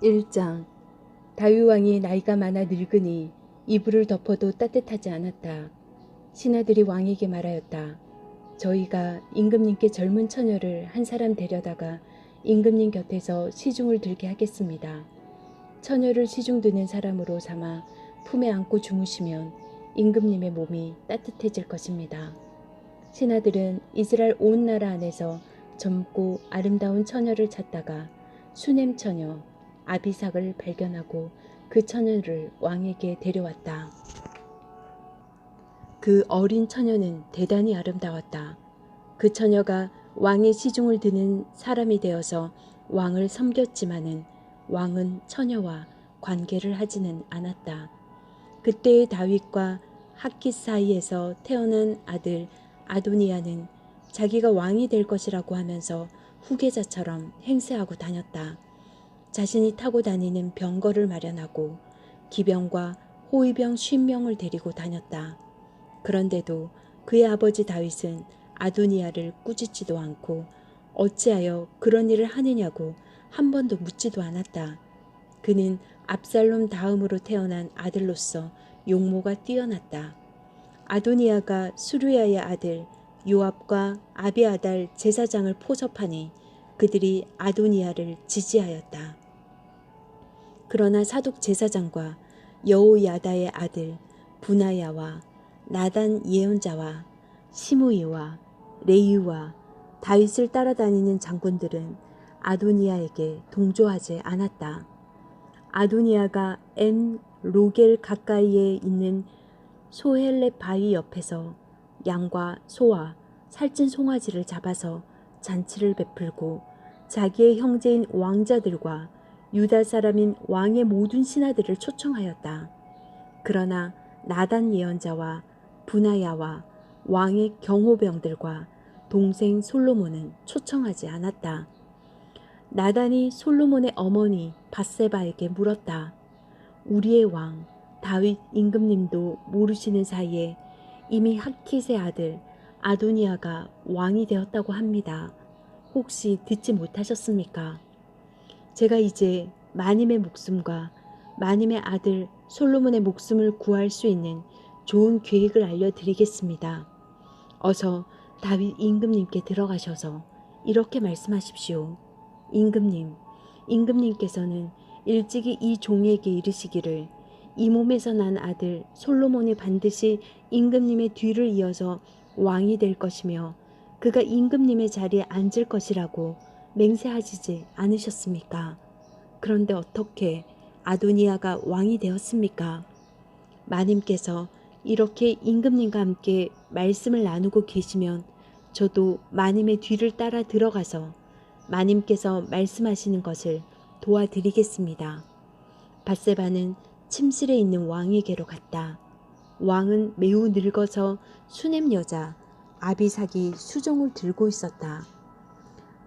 1장. 다윗 왕이 나이가 많아 늙으니 이불을 덮어도 따뜻하지 않았다. 신하들이 왕에게 말하였다. 저희가 임금님께 젊은 처녀를 한 사람 데려다가 임금님 곁에서 시중을 들게 하겠습니다. 처녀를 시중 드는 사람으로 삼아 품에 안고 주무시면 임금님의 몸이 따뜻해질 것입니다. 신하들은 이스라엘 온 나라 안에서 젊고 아름다운 처녀를 찾다가 수넴 처녀 아비삭을 발견하고 그 처녀를 왕에게 데려왔다. 그 어린 처녀는 대단히 아름다웠다. 그 처녀가 왕의 시중을 드는 사람이 되어서 왕을 섬겼지만은 왕은 처녀와 관계를 하지는 않았다. 그때의 다윗과 핫깃 사이에서 태어난 아들 아도니아는 자기가 왕이 될 것이라고 하면서 후계자처럼 행세하고 다녔다. 자신이 타고 다니는 병거를 마련하고 기병과 호위병 50명을 데리고 다녔다. 그런데도 그의 아버지 다윗은 아도니아를 꾸짖지도 않고 어찌하여 그런 일을 하느냐고 한 번도 묻지도 않았다. 그는 압살롬 다음으로 태어난 아들로서 용모가 뛰어났다. 아도니아가 수르야의 아들 요압과 아비아달 제사장을 포섭하니 그들이 아도니아를 지지하였다. 그러나 사독 제사장과 여호야다의 아들 분하야와 나단 예언자와 시므이와 레이와 다윗을 따라다니는 장군들은 아도니아에게 동조하지 않았다. 아도니아가 엔 로겔 가까이에 있는 소헬렛 바위 옆에서 양과 소와 살찐 송아지를 잡아서 잔치를 베풀고 자기의 형제인 왕자들과 유다 사람인 왕의 모든 신하들을 초청하였다. 그러나 나단 예언자와 분하야와 왕의 경호병들과 동생 솔로몬은 초청하지 않았다. 나단이 솔로몬의 어머니 밧세바에게 물었다. 우리의 왕 다윗 임금님도 모르시는 사이에 이미 핫깃의 아들 아도니아가 왕이 되었다고 합니다. 혹시 듣지 못하셨습니까? 제가 이제 마님의 목숨과 마님의 아들 솔로몬의 목숨을 구할 수 있는 좋은 계획을 알려드리겠습니다. 어서 다윗 임금님께 들어가셔서 이렇게 말씀하십시오. 임금님께서는 일찍이 이 종에게 이르시기를 이 몸에서 난 아들 솔로몬이 반드시 임금님의 뒤를 이어서 왕이 될 것이며 그가 임금님의 자리에 앉을 것이라고 맹세하시지 않으셨습니까? 그런데 어떻게 아도니아가 왕이 되었습니까? 마님께서 이렇게 임금님과 함께 말씀을 나누고 계시면 저도 마님의 뒤를 따라 들어가서 마님께서 말씀하시는 것을 도와드리겠습니다. 밧세바는 침실에 있는 왕에게로 갔다. 왕은 매우 늙어서 수넴 여자 아비삭이 수종을 들고 있었다.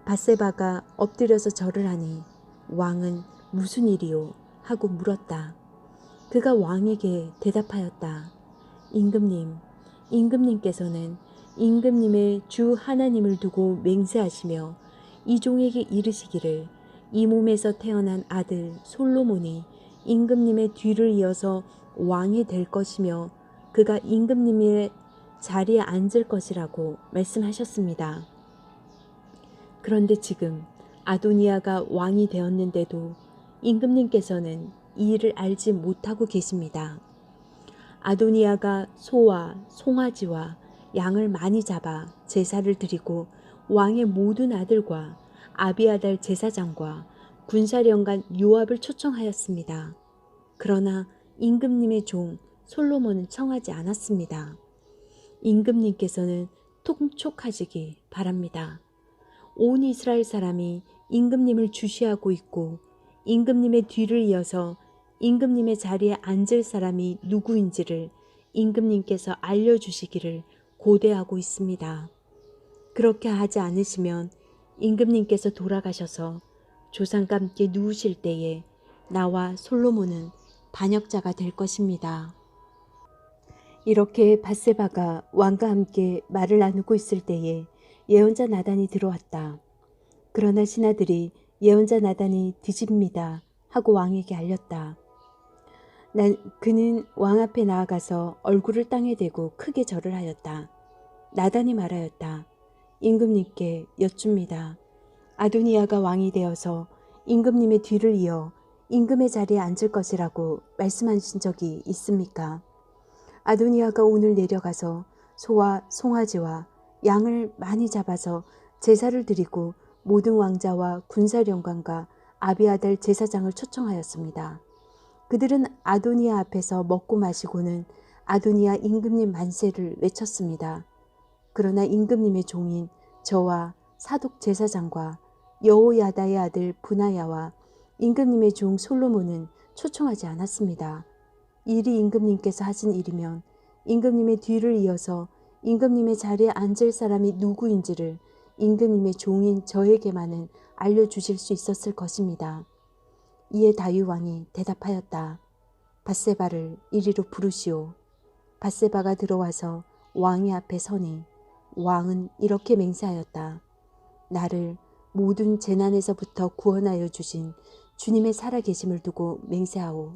밧세바가 엎드려서 절을 하니 왕은 무슨 일이요? 하고 물었다. 그가 왕에게 대답하였다. 임금님께서는 임금님의 주 하나님을 두고 맹세하시며 이 종에게 이르시기를 이 몸에서 태어난 아들 솔로몬이 임금님의 뒤를 이어서 왕이 될 것이며 그가 임금님의 자리에 앉을 것이라고 말씀하셨습니다. 그런데 지금 아도니아가 왕이 되었는데도 임금님께서는 이 일을 알지 못하고 계십니다. 아도니아가 소와 송아지와 양을 많이 잡아 제사를 드리고 왕의 모든 아들과 아비아달 제사장과 군사령관 요압을 초청하였습니다. 그러나 임금님의 종 솔로몬은 청하지 않았습니다. 임금님께서는 통촉하시기 바랍니다. 온 이스라엘 사람이 임금님을 주시하고 있고 임금님의 뒤를 이어서 임금님의 자리에 앉을 사람이 누구인지를 임금님께서 알려주시기를 고대하고 있습니다. 그렇게 하지 않으시면 임금님께서 돌아가셔서 조상과 함께 누우실 때에 나와 솔로몬은 반역자가 될 것입니다. 이렇게 밧세바가 왕과 함께 말을 나누고 있을 때에 예언자 나단이 들어왔다. 그러나 신하들이 예언자 나단이 뒤집니다. 하고 왕에게 알렸다. 그는 왕 앞에 나아가서 얼굴을 땅에 대고 크게 절을 하였다. 나단이 말하였다. 임금님께 여쭙니다. 아도니아가 왕이 되어서 임금님의 뒤를 이어 임금의 자리에 앉을 것이라고 말씀하신 적이 있습니까? 아도니아가 오늘 내려가서 소와 송아지와 양을 많이 잡아서 제사를 드리고 모든 왕자와 군사령관과 아비아달 제사장을 초청하였습니다. 그들은 아도니아 앞에서 먹고 마시고는 아도니아 임금님 만세를 외쳤습니다. 그러나 임금님의 종인 저와 사독 제사장과 여호야다의 아들 분하야와 임금님의 종 솔로몬은 초청하지 않았습니다. 일이 임금님께서 하신 일이면 임금님의 뒤를 이어서 임금님의 자리에 앉을 사람이 누구인지를 임금님의 종인 저에게만은 알려주실 수 있었을 것입니다. 이에 다윗 왕이 대답하였다. 밧세바를 이리로 부르시오. 밧세바가 들어와서 왕의 앞에 서니 왕은 이렇게 맹세하였다. 나를 모든 재난에서부터 구원하여 주신 주님의 살아계심을 두고 맹세하오.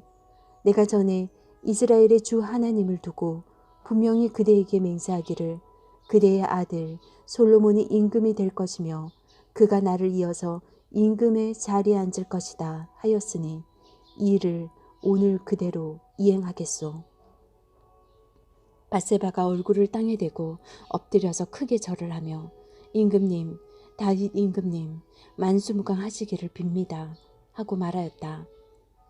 내가 전에 이스라엘의 주 하나님을 두고 분명히 그대에게 맹세하기를 그대의 아들 솔로몬이 임금이 될 것이며 그가 나를 이어서 임금의 자리에 앉을 것이다 하였으니 이 일을 오늘 그대로 이행하겠소. 밧세바가 얼굴을 땅에 대고 엎드려서 크게 절을 하며 임금님, 다윗 임금님, 만수무강하시기를 빕니다 하고 말하였다.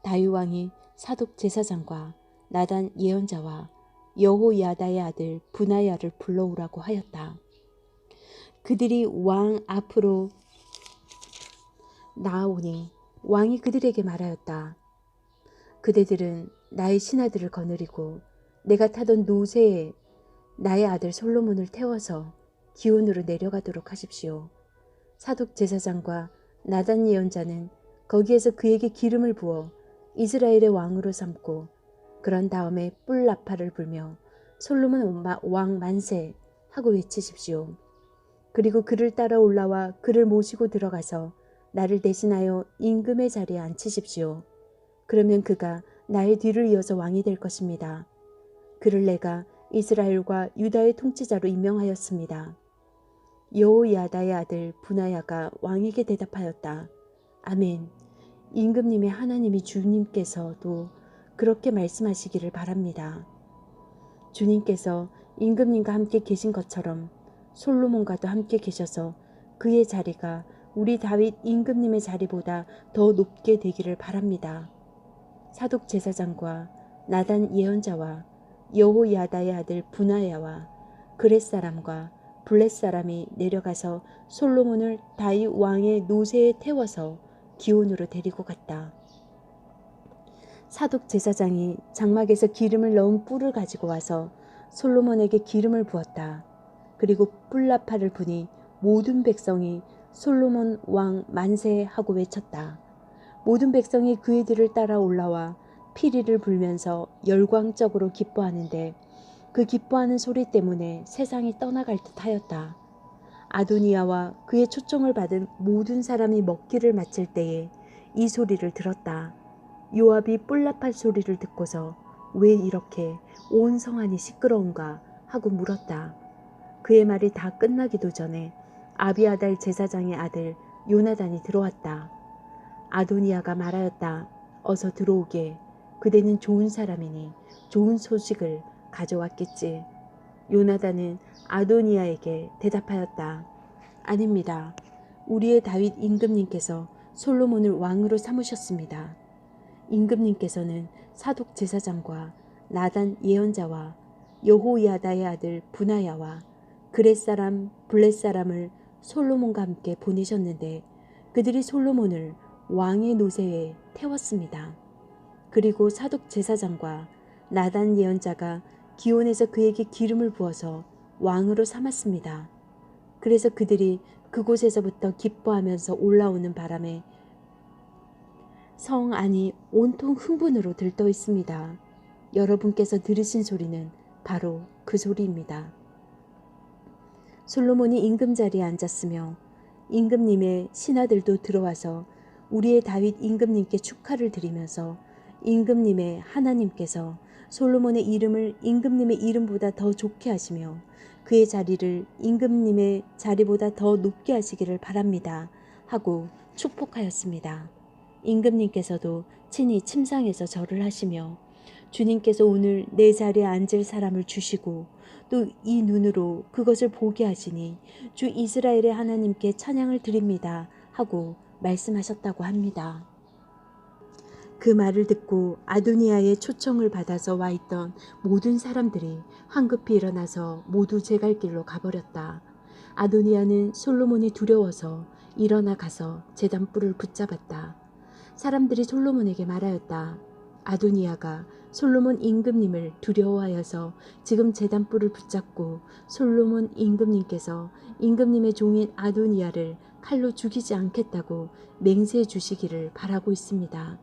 다윗 왕이 사독 제사장과 나단 예언자와 여호야다의 아들 분하야를 불러오라고 하였다. 그들이 왕 앞으로 나아오니 왕이 그들에게 말하였다. 그대들은 나의 신하들을 거느리고 내가 타던 노새에 나의 아들 솔로몬을 태워서 기온으로 내려가도록 하십시오. 사독 제사장과 나단 예언자는 거기에서 그에게 기름을 부어 이스라엘의 왕으로 삼고 그런 다음에 뿔나팔을 불며 솔로몬 왕 만세 하고 외치십시오. 그리고 그를 따라 올라와 그를 모시고 들어가서 나를 대신하여 임금의 자리에 앉히십시오. 그러면 그가 나의 뒤를 이어서 왕이 될 것입니다. 그를 내가 이스라엘과 유다의 통치자로 임명하였습니다. 여호야다의 아들 분하야가 왕에게 대답하였다. 아멘. 임금님의 하나님이 주님께서도 그렇게 말씀하시기를 바랍니다. 주님께서 임금님과 함께 계신 것처럼 솔로몬과도 함께 계셔서 그의 자리가 우리 다윗 임금님의 자리보다 더 높게 되기를 바랍니다. 사독 제사장과 나단 예언자와 여호야다의 아들 분하야와 그렛 사람과 블렛 사람이 내려가서 솔로몬을 다윗 왕의 노새에 태워서 기온으로 데리고 갔다. 사독 제사장이 장막에서 기름을 넣은 뿔을 가지고 와서 솔로몬에게 기름을 부었다. 그리고 뿔나팔을 부니 모든 백성이 솔로몬 왕 만세 하고 외쳤다. 모든 백성이 그의 뒤를 따라 올라와 피리를 불면서 열광적으로 기뻐하는데 그 기뻐하는 소리 때문에 세상이 떠나갈 듯 하였다. 아도니아와 그의 초청을 받은 모든 사람이 먹기를 마칠 때에 이 소리를 들었다. 요압이 뿔나팔 소리를 듣고서 왜 이렇게 온 성안이 시끄러운가 하고 물었다. 그의 말이 다 끝나기도 전에 아비아달 제사장의 아들 요나단이 들어왔다. 아도니아가 말하였다. 어서 들어오게. 그대는 좋은 사람이니 좋은 소식을 가져왔겠지. 요나단은 아도니아에게 대답하였다. 아닙니다. 우리의 다윗 임금님께서 솔로몬을 왕으로 삼으셨습니다. 임금님께서는 사독 제사장과 나단 예언자와 여호야다의 아들 분하야와 그렛 사람 블렛 사람을 솔로몬과 함께 보내셨는데 그들이 솔로몬을 왕의 노새에 태웠습니다. 그리고 사독 제사장과 나단 예언자가 기온에서 그에게 기름을 부어서 왕으로 삼았습니다. 그래서 그들이 그곳에서부터 기뻐하면서 올라오는 바람에 성 안이 온통 흥분으로 들떠 있습니다. 여러분께서 들으신 소리는 바로 그 소리입니다. 솔로몬이 임금 자리에 앉았으며 임금님의 신하들도 들어와서 우리의 다윗 임금님께 축하를 드리면서 임금님의 하나님께서 솔로몬의 이름을 임금님의 이름보다 더 좋게 하시며 그의 자리를 임금님의 자리보다 더 높게 하시기를 바랍니다 하고 축복하였습니다. 임금님께서도 친히 침상에서 절을 하시며 주님께서 오늘 내 자리에 앉을 사람을 주시고 또 이 눈으로 그것을 보게 하시니 주 이스라엘의 하나님께 찬양을 드립니다 하고 말씀하셨다고 합니다. 그 말을 듣고 아도니아의 초청을 받아서 와 있던 모든 사람들이 황급히 일어나서 모두 제 갈 길로 가버렸다. 아도니아는 솔로몬이 두려워서 일어나 가서 제단불을 붙잡았다. 사람들이 솔로몬에게 말하였다. 아도니아가 솔로몬 임금님을 두려워하여서 지금 제단불을 붙잡고 솔로몬 임금님께서 임금님의 종인 아도니아를 칼로 죽이지 않겠다고 맹세해 주시기를 바라고 있습니다.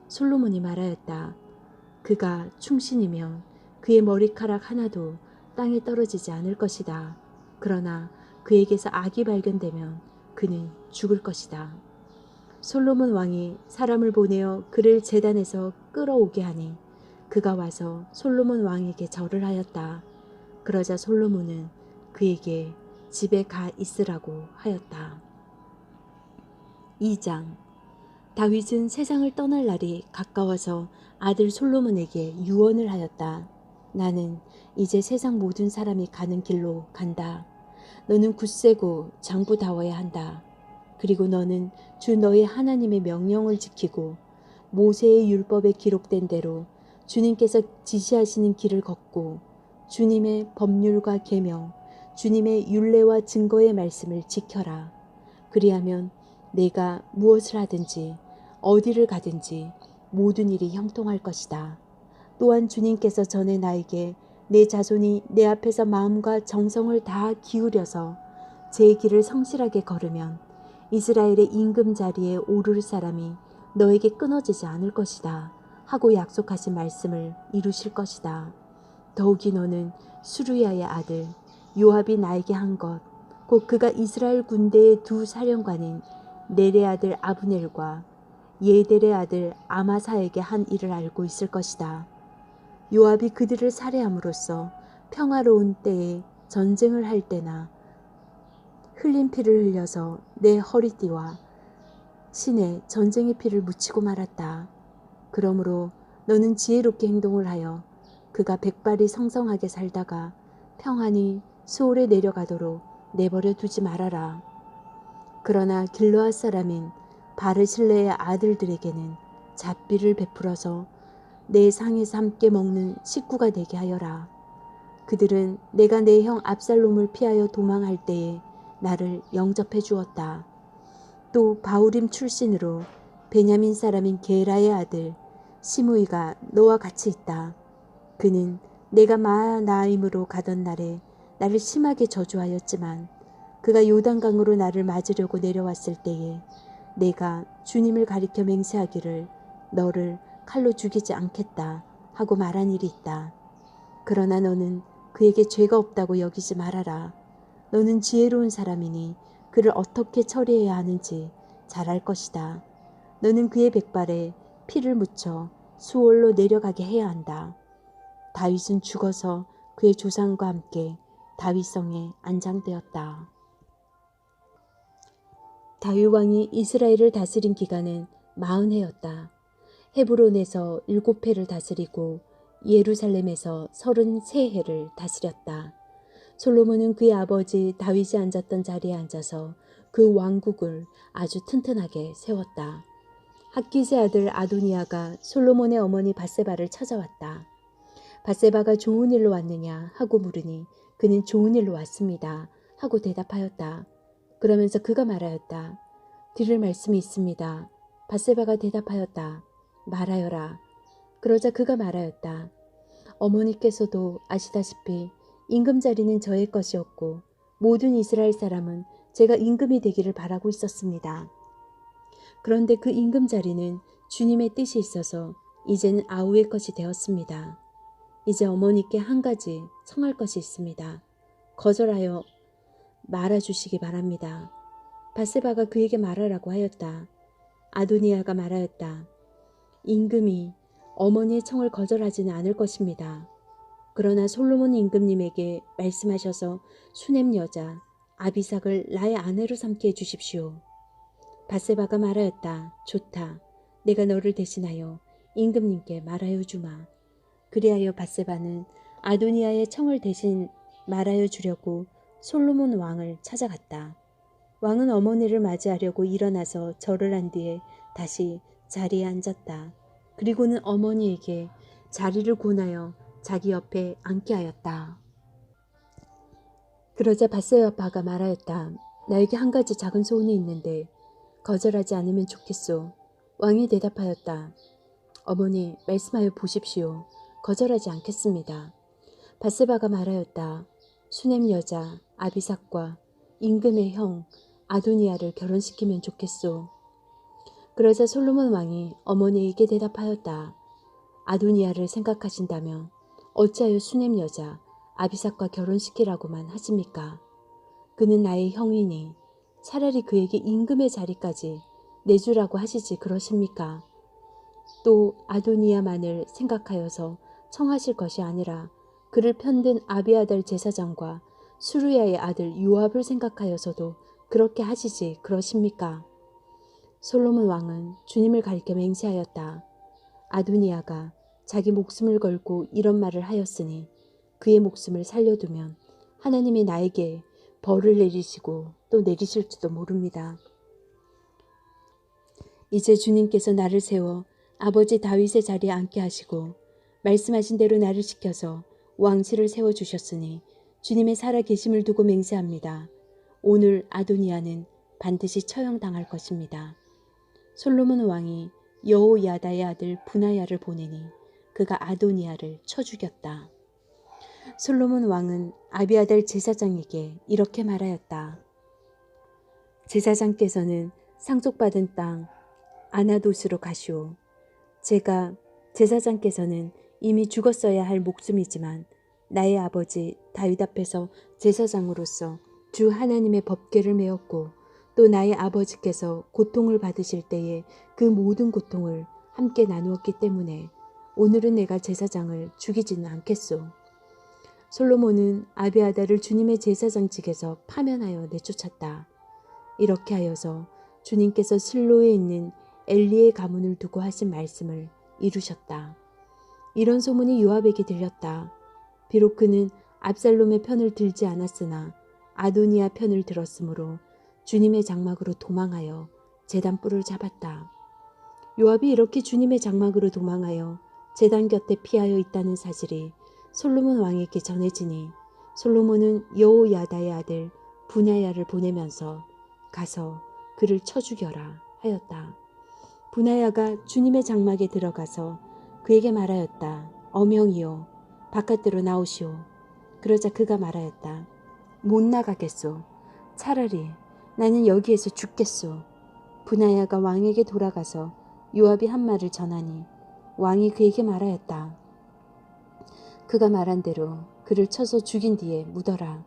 솔로몬이 말하였다. 그가 충신이면 그의 머리카락 하나도 땅에 떨어지지 않을 것이다. 그러나 그에게서 악이 발견되면 그는 죽을 것이다. 솔로몬 왕이 사람을 보내어 그를 제단에서 끌어오게 하니 그가 와서 솔로몬 왕에게 절을 하였다. 그러자 솔로몬은 그에게 집에 가 있으라고 하였다. 2장. 다윗은 세상을 떠날 날이 가까워서 아들 솔로몬에게 유언을 하였다. 나는 이제 세상 모든 사람이 가는 길로 간다. 너는 굳세고 장부다워야 한다. 그리고 너는 주 너의 하나님의 명령을 지키고 모세의 율법에 기록된 대로 주님께서 지시하시는 길을 걷고 주님의 법률과 계명, 주님의 율례와 증거의 말씀을 지켜라. 그리하면 내가 무엇을 하든지 어디를 가든지 모든 일이 형통할 것이다. 또한 주님께서 전에 나에게 내 자손이 내 앞에서 마음과 정성을 다 기울여서 제 길을 성실하게 걸으면 이스라엘의 임금 자리에 오를 사람이 너에게 끊어지지 않을 것이다 하고 약속하신 말씀을 이루실 것이다. 더욱이 너는 수루야의 아들 요압이 나에게 한 것, 곧 그가 이스라엘 군대의 두 사령관인 넬의 아들 아브넬과 예델의 아들 아마사에게 한 일을 알고 있을 것이다. 요압이 그들을 살해함으로써 평화로운 때에 전쟁을 할 때나 흘린 피를 흘려서 내 허리띠와 신에 전쟁의 피를 묻히고 말았다. 그러므로 너는 지혜롭게 행동을 하여 그가 백발이 성성하게 살다가 평안히 수월에 내려가도록 내버려 두지 말아라. 그러나 길르앗 사람인 바르실레의 아들들에게는 잣비를 베풀어서 내 상에서 함께 먹는 식구가 되게 하여라. 그들은 내가 내 형 압살롬을 피하여 도망할 때에 나를 영접해 주었다. 또 바우림 출신으로 베냐민 사람인 게라의 아들 시므이가 너와 같이 있다. 그는 내가 마하나임으로 가던 날에 나를 심하게 저주하였지만 그가 요단강으로 나를 맞으려고 내려왔을 때에 내가 주님을 가리켜 맹세하기를 너를 칼로 죽이지 않겠다 하고 말한 일이 있다. 그러나 너는 그에게 죄가 없다고 여기지 말아라. 너는 지혜로운 사람이니 그를 어떻게 처리해야 하는지 잘 알 것이다. 너는 그의 백발에 피를 묻혀 수월로 내려가게 해야 한다. 다윗은 죽어서 그의 조상과 함께 다윗성에 안장되었다. 다윗 왕이 이스라엘을 다스린 기간은 40해였다. 헤브론에서 7해를 다스리고 예루살렘에서 33해를 다스렸다. 솔로몬은 그의 아버지 다윗이 앉았던 자리에 앉아서 그 왕국을 아주 튼튼하게 세웠다. 핫깃의 아들 아도니아가 솔로몬의 어머니 밧세바를 찾아왔다. 밧세바가 좋은 일로 왔느냐 하고 물으니 그는 좋은 일로 왔습니다 하고 대답하였다. 그러면서 그가 말하였다. 들을 말씀이 있습니다. 밧세바가 대답하였다. 말하여라. 그러자 그가 말하였다. 어머니께서도 아시다시피 임금 자리는 저의 것이었고 모든 이스라엘 사람은 제가 임금이 되기를 바라고 있었습니다. 그런데 그 임금 자리는 주님의 뜻이 있어서 이제는 아우의 것이 되었습니다. 이제 어머니께 한 가지 청할 것이 있습니다. 거절하여 말아주시기 바랍니다. 밧세바가 그에게 말하라고 하였다. 아도니아가 말하였다. 임금이 어머니의 청을 거절하지는 않을 것입니다. 그러나 솔로몬 임금님에게 말씀하셔서 수넴 여자 아비삭을 나의 아내로 삼게 해주십시오. 밧세바가 말하였다. 좋다. 내가 너를 대신하여 임금님께 말하여 주마. 그리하여 밧세바는 아도니아의 청을 대신 말하여 주려고 솔로몬 왕을 찾아갔다. 왕은 어머니를 맞이하려고 일어나서 절을 한 뒤에 다시 자리에 앉았다. 그리고는 어머니에게 자리를 권하여 자기 옆에 앉게 하였다. 그러자 밧세바가 말하였다. 나에게 한 가지 작은 소원이 있는데 거절하지 않으면 좋겠소. 왕이 대답하였다. 어머니, 말씀하여 보십시오. 거절하지 않겠습니다. 밧세바가 말하였다. 수넴 여자 아비삭과 임금의 형 아도니아를 결혼시키면 좋겠소. 그러자 솔로몬 왕이 어머니에게 대답하였다. 아도니아를 생각하신다면 어찌하여 수넴 여자 아비삭과 결혼시키라고만 하십니까? 그는 나의 형이니 차라리 그에게 임금의 자리까지 내주라고 하시지 그러십니까? 또 아도니아만을 생각하여서 청하실 것이 아니라 그를 편든 아비아달 제사장과 수르야의 아들 요압을 생각하여서도 그렇게 하시지 그러십니까? 솔로몬 왕은 주님을 가리켜 맹세하였다. 아도니아가 자기 목숨을 걸고 이런 말을 하였으니 그의 목숨을 살려두면 하나님이 나에게 벌을 내리시고 또 내리실지도 모릅니다. 이제 주님께서 나를 세워 아버지 다윗의 자리에 앉게 하시고 말씀하신 대로 나를 시켜서 왕실을 세워주셨으니 주님의 살아계심을 두고 맹세합니다. 오늘 아도니아는 반드시 처형당할 것입니다. 솔로몬 왕이 여호야다의 아들 분하야를 보내니 그가 아도니아를 쳐 죽였다. 솔로몬 왕은 아비아달 제사장에게 이렇게 말하였다. 제사장께서는 상속받은 땅 아나돗으로 가시오. 제사장께서는 이미 죽었어야 할 목숨이지만 나의 아버지 다윗 앞에서 제사장으로서 주 하나님의 법궤를 메었고 또 나의 아버지께서 고통을 받으실 때에 그 모든 고통을 함께 나누었기 때문에 오늘은 내가 제사장을 죽이지는 않겠소. 솔로몬은 아비아달을 주님의 제사장직에서 파면하여 내쫓았다. 이렇게 하여서 주님께서 실로에 있는 엘리의 가문을 두고 하신 말씀을 이루셨다. 이런 소문이 요압에게 들렸다. 비록 그는 압살롬의 편을 들지 않았으나 아도니아 편을 들었으므로 주님의 장막으로 도망하여 제단 뿔을 잡았다. 요압이 이렇게 주님의 장막으로 도망하여 제단 곁에 피하여 있다는 사실이 솔로몬 왕에게 전해지니 솔로몬은 여호야다의 아들 분하야를 보내면서 가서 그를 쳐 죽여라 하였다. 분하야가 주님의 장막에 들어가서 그에게 말하였다. 어명이요 바깥으로 나오시오. 그러자 그가 말하였다. 못 나가겠소. 차라리 나는 여기에서 죽겠소. 분하야가 왕에게 돌아가서 요압이 한 말을 전하니 왕이 그에게 말하였다. 그가 말한 대로 그를 쳐서 죽인 뒤에 묻어라.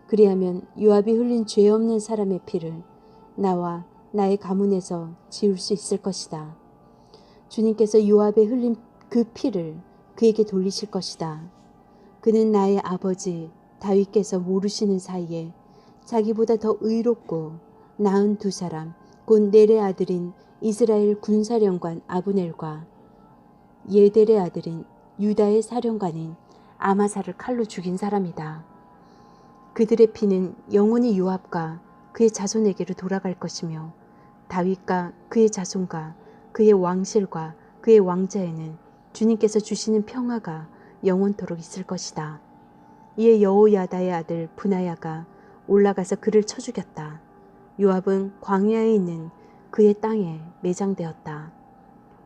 그리하면 요압이 흘린 죄 없는 사람의 피를 나와 나의 가문에서 지울 수 있을 것이다. 주님께서 요압에 흘린 그 피를 그에게 돌리실 것이다. 그는 나의 아버지 다윗께서 모르시는 사이에 자기보다 더 의롭고 나은 두 사람 곧 넬의 아들인 이스라엘 군사령관 아브넬과 예델의 아들인 유다의 사령관인 아마사를 칼로 죽인 사람이다. 그들의 피는 영원히 요압과 그의 자손에게로 돌아갈 것이며 다윗과 그의 자손과 그의 왕실과 그의 왕자에는 주님께서 주시는 평화가 영원토록 있을 것이다. 이에 여호야다의 아들 분하야가 올라가서 그를 쳐 죽였다. 요압은 광야에 있는 그의 땅에 매장되었다.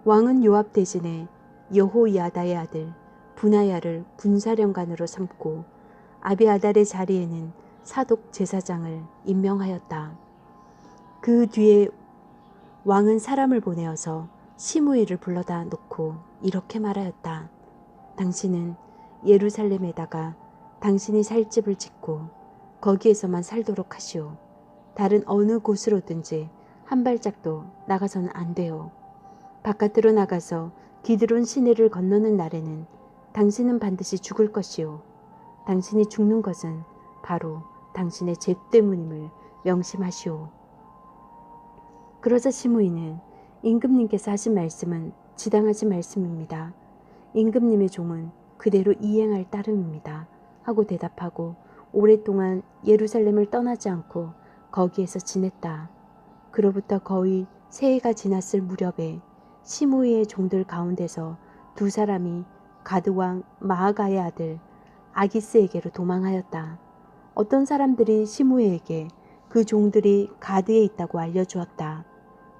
왕은 요압 대신에 여호야다의 아들 분하야를 군사령관으로 삼고 아비아달의 자리에는 사독 제사장을 임명하였다. 그 뒤에 왕은 사람을 보내어서 시므이를 불러다 놓고 이렇게 말하였다. 당신은 예루살렘에다가 당신이 살 집을 짓고 거기에서만 살도록 하시오. 다른 어느 곳으로든지 한 발짝도 나가서는 안 돼요. 바깥으로 나가서 기드론 시내를 건너는 날에는 당신은 반드시 죽을 것이요. 당신이 죽는 것은 바로 당신의 죄 때문임을 명심하시오. 그러자 시므이는 임금님께서 하신 말씀은 지당하신 말씀입니다. 임금님의 종은 그대로 이행할 따름입니다. 하고 대답하고 오랫동안 예루살렘을 떠나지 않고 거기에서 지냈다. 그로부터 거의 새해가 지났을 무렵에 시므이의 종들 가운데서 두 사람이 가드왕 마아가의 아들 아기스에게로 도망하였다. 어떤 사람들이 시므이에게 그 종들이 가드에 있다고 알려주었다.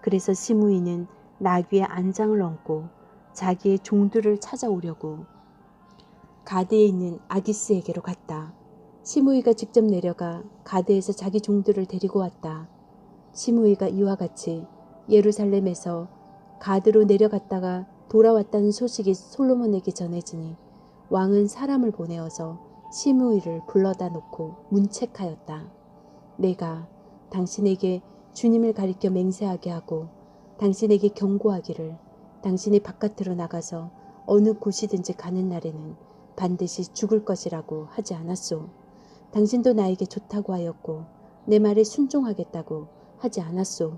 그래서 시므이는 나귀의 안장을 얹고 자기의 종들을 찾아오려고 가드에 있는 아기스에게로 갔다. 시므이가 직접 내려가 가드에서 자기 종들을 데리고 왔다. 시므이가 이와 같이 예루살렘에서 가드로 내려갔다가 돌아왔다는 소식이 솔로몬에게 전해지니 왕은 사람을 보내어서 시므이를 불러다 놓고 문책하였다. 내가 당신에게 주님을 가리켜 맹세하게 하고 당신에게 경고하기를 당신이 바깥으로 나가서 어느 곳이든지 가는 날에는 반드시 죽을 것이라고 하지 않았소. 당신도 나에게 좋다고 하였고 내 말에 순종하겠다고 하지 않았소.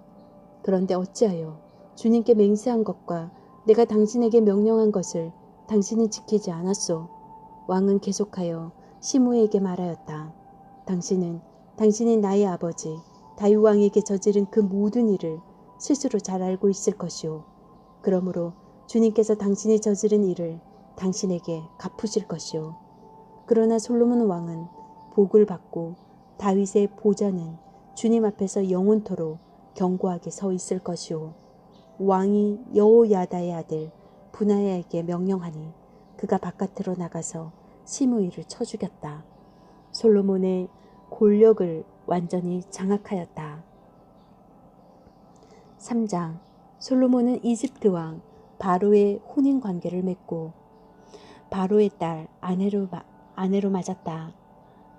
그런데 어찌하여 주님께 맹세한 것과 내가 당신에게 명령한 것을 당신은 지키지 않았소. 왕은 계속하여 시므이에게 말하였다. 당신은 당신이 나의 아버지 다윗 왕에게 저지른 그 모든 일을 스스로 잘 알고 있을 것이오. 그러므로 주님께서 당신이 저지른 일을 당신에게 갚으실 것이오. 그러나 솔로몬 왕은 복을 받고 다윗의 보좌는 주님 앞에서 영원토록 견고하게 서 있을 것이오. 왕이 여호야다의 아들 분하야에게 명령하니 그가 바깥으로 나가서 시므이를 쳐 죽였다. 솔로몬의 권력을 완전히 장악하였다. 3장. 솔로몬은 이집트 왕 바로의 혼인 관계를 맺고 바로의 딸 아내로 맞았다.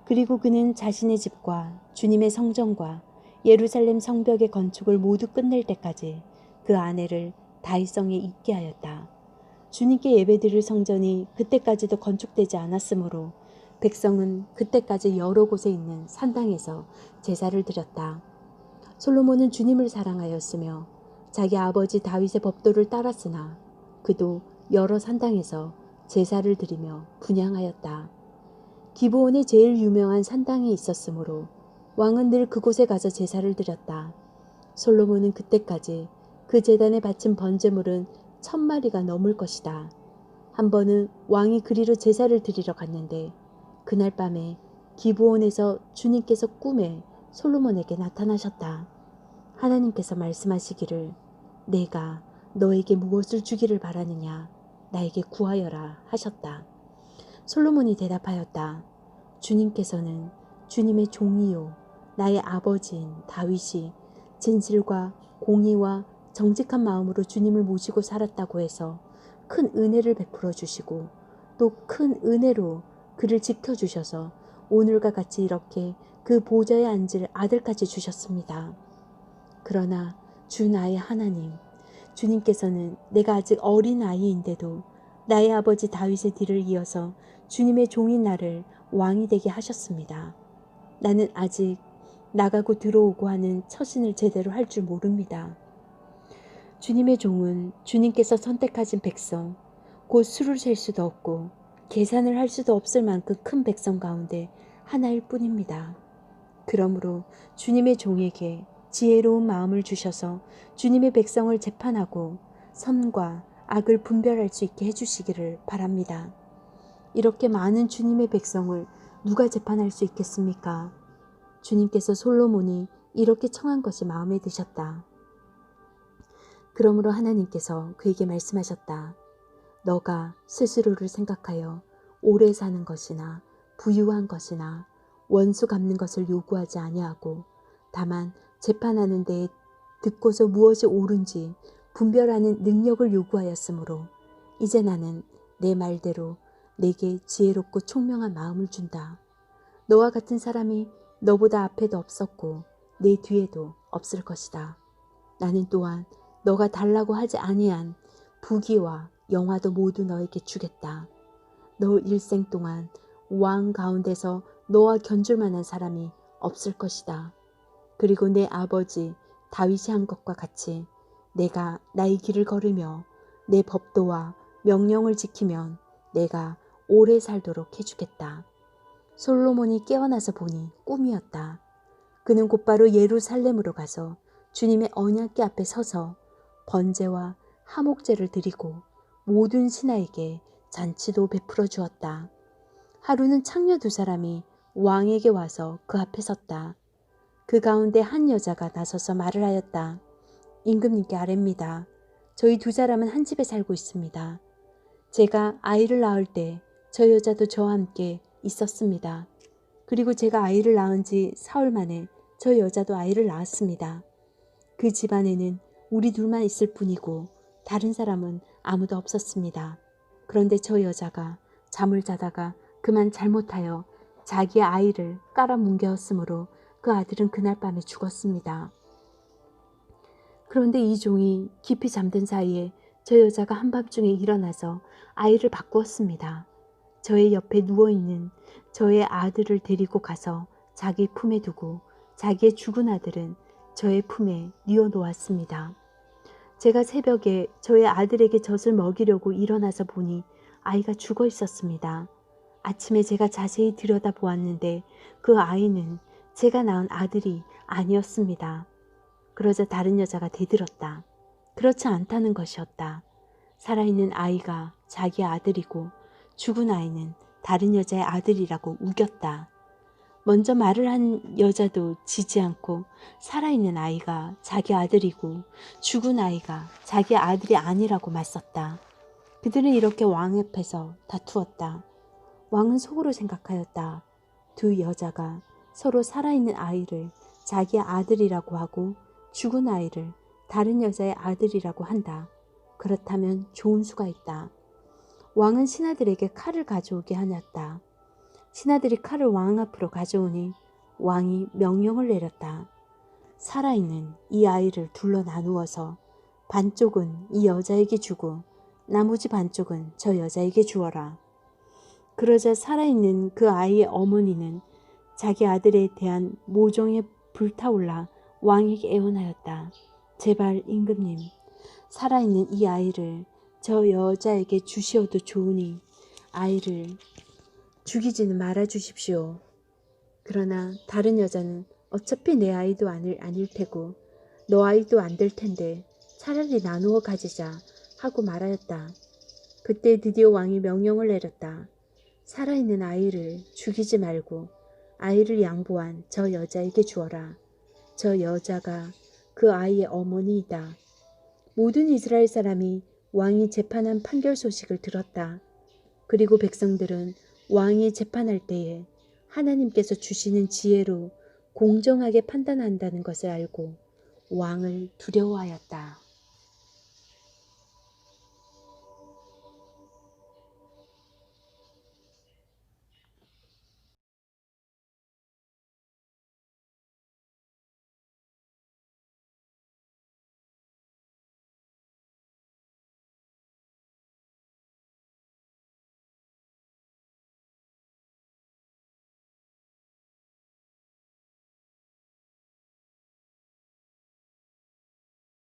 그리고 그는 자신의 집과 주님의 성전과 예루살렘 성벽의 건축을 모두 끝낼 때까지 그 아내를 다윗성에 있게 하였다. 주님께 예배드릴 성전이 그때까지도 건축되지 않았으므로 백성은 그때까지 여러 곳에 있는 산당에서 제사를 드렸다. 솔로몬은 주님을 사랑하였으며 자기 아버지 다윗의 법도를 따랐으나 그도 여러 산당에서 제사를 드리며 분향하였다. 기브온에 제일 유명한 산당이 있었으므로 왕은 늘 그곳에 가서 제사를 드렸다. 솔로몬은 그때까지 그 제단에 바친 번제물은 1000마리가 넘을 것이다. 한 번은 왕이 그리로 제사를 드리러 갔는데 그날 밤에 기브온에서 주님께서 꿈에 솔로몬에게 나타나셨다. 하나님께서 말씀하시기를 내가 너에게 무엇을 주기를 바라느냐 나에게 구하여라 하셨다. 솔로몬이 대답하였다. 주님께서는 주님의 종이요 나의 아버지인 다윗이 진실과 공의와 정직한 마음으로 주님을 모시고 살았다고 해서 큰 은혜를 베풀어 주시고 또 큰 은혜로 그를 지켜주셔서 오늘과 같이 이렇게 그 보좌에 앉을 아들까지 주셨습니다. 그러나 주 나의 하나님, 주님께서는 내가 아직 어린 아이인데도 나의 아버지 다윗의 뒤를 이어서 주님의 종인 나를 왕이 되게 하셨습니다. 나는 아직 나가고 들어오고 하는 처신을 제대로 할 줄 모릅니다. 주님의 종은 주님께서 선택하신 백성, 곧 수를 셀 수도 없고 계산을 할 수도 없을 만큼 큰 백성 가운데 하나일 뿐입니다. 그러므로 주님의 종에게 지혜로운 마음을 주셔서 주님의 백성을 재판하고 선과 악을 분별할 수 있게 해주시기를 바랍니다. 이렇게 많은 주님의 백성을 누가 재판할 수 있겠습니까? 주님께서 솔로몬이 이렇게 청한 것이 마음에 드셨다. 그러므로 하나님께서 그에게 말씀하셨다. 너가 스스로를 생각하여 오래 사는 것이나 부유한 것이나 원수 갚는 것을 요구하지 아니하고 다만 재판하는 데에 듣고서 무엇이 옳은지 분별하는 능력을 요구하였으므로 이제 나는 내 말대로 내게 지혜롭고 총명한 마음을 준다. 너와 같은 사람이 너보다 앞에도 없었고 내 뒤에도 없을 것이다. 나는 또한 너가 달라고 하지 아니한 부귀와 영화도 모두 너에게 주겠다. 너 일생 동안 왕 가운데서 너와 견줄 만한 사람이 없을 것이다. 그리고 내 아버지 다윗이 한 것과 같이 내가 나의 길을 걸으며 내 법도와 명령을 지키면 내가 오래 살도록 해주겠다. 솔로몬이 깨어나서 보니 꿈이었다. 그는 곧바로 예루살렘으로 가서 주님의 언약궤 앞에 서서 번제와 화목제를 드리고 모든 신하에게 잔치도 베풀어 주었다. 하루는 창녀 2사람이 왕에게 와서 그 앞에 섰다. 그 가운데 한 여자가 나서서 말을 하였다. 임금님께 아뢰입니다. 저희 2사람은 한 집에 살고 있습니다. 제가 아이를 낳을 때 저 여자도 저와 함께 있었습니다. 그리고 제가 아이를 낳은 지 사흘 만에 저 여자도 아이를 낳았습니다. 그 집안에는 우리 둘만 있을 뿐이고 다른 사람은 아무도 없었습니다. 그런데 저 여자가 잠을 자다가 그만 잘못하여 자기의 아이를 깔아뭉개었으므로 그 아들은 그날 밤에 죽었습니다. 그런데 이 종이 깊이 잠든 사이에 저 여자가 한밤중에 일어나서 아이를 바꾸었습니다. 저의 옆에 누워있는 저의 아들을 데리고 가서 자기 품에 두고 자기의 죽은 아들은 저의 품에 뉘어놓았습니다. 제가 새벽에 저의 아들에게 젖을 먹이려고 일어나서 보니 아이가 죽어 있었습니다. 아침에 제가 자세히 들여다보았는데 그 아이는 제가 낳은 아들이 아니었습니다. 그러자 다른 여자가 대들었다. 그렇지 않다는 것이었다. 살아있는 아이가 자기 아들이고 죽은 아이는 다른 여자의 아들이라고 우겼다. 먼저 말을 한 여자도 지지 않고 살아있는 아이가 자기 아들이고 죽은 아이가 자기 아들이 아니라고 맞섰다. 그들은 이렇게 왕 앞에서 다투었다. 왕은 속으로 생각하였다. 2 여자가 서로 살아있는 아이를 자기의 아들이라고 하고 죽은 아이를 다른 여자의 아들이라고 한다. 그렇다면 좋은 수가 있다. 왕은 신하들에게 칼을 가져오게 하였다. 신하들이 칼을 왕 앞으로 가져오니 왕이 명령을 내렸다. 살아있는 이 아이를 둘러 나누어서 반쪽은 이 여자에게 주고 나머지 반쪽은 저 여자에게 주어라. 그러자 살아있는 그 아이의 어머니는 자기 아들에 대한 모정에 불타올라 왕에게 애원하였다. 제발 임금님, 살아있는 이 아이를 저 여자에게 주시어도 좋으니 아이를 죽이지는 말아 주십시오. 그러나 다른 여자는 어차피 내 아이도 아닐 테고 너 아이도 안 될 텐데 차라리 나누어 가지자 하고 말하였다. 그때 드디어 왕이 명령을 내렸다. 살아있는 아이를 죽이지 말고 아이를 양보한 저 여자에게 주어라. 저 여자가 그 아이의 어머니이다. 모든 이스라엘 사람이 왕이 재판한 판결 소식을 들었다. 그리고 백성들은 왕이 재판할 때에 하나님께서 주시는 지혜로 공정하게 판단한다는 것을 알고 왕을 두려워하였다.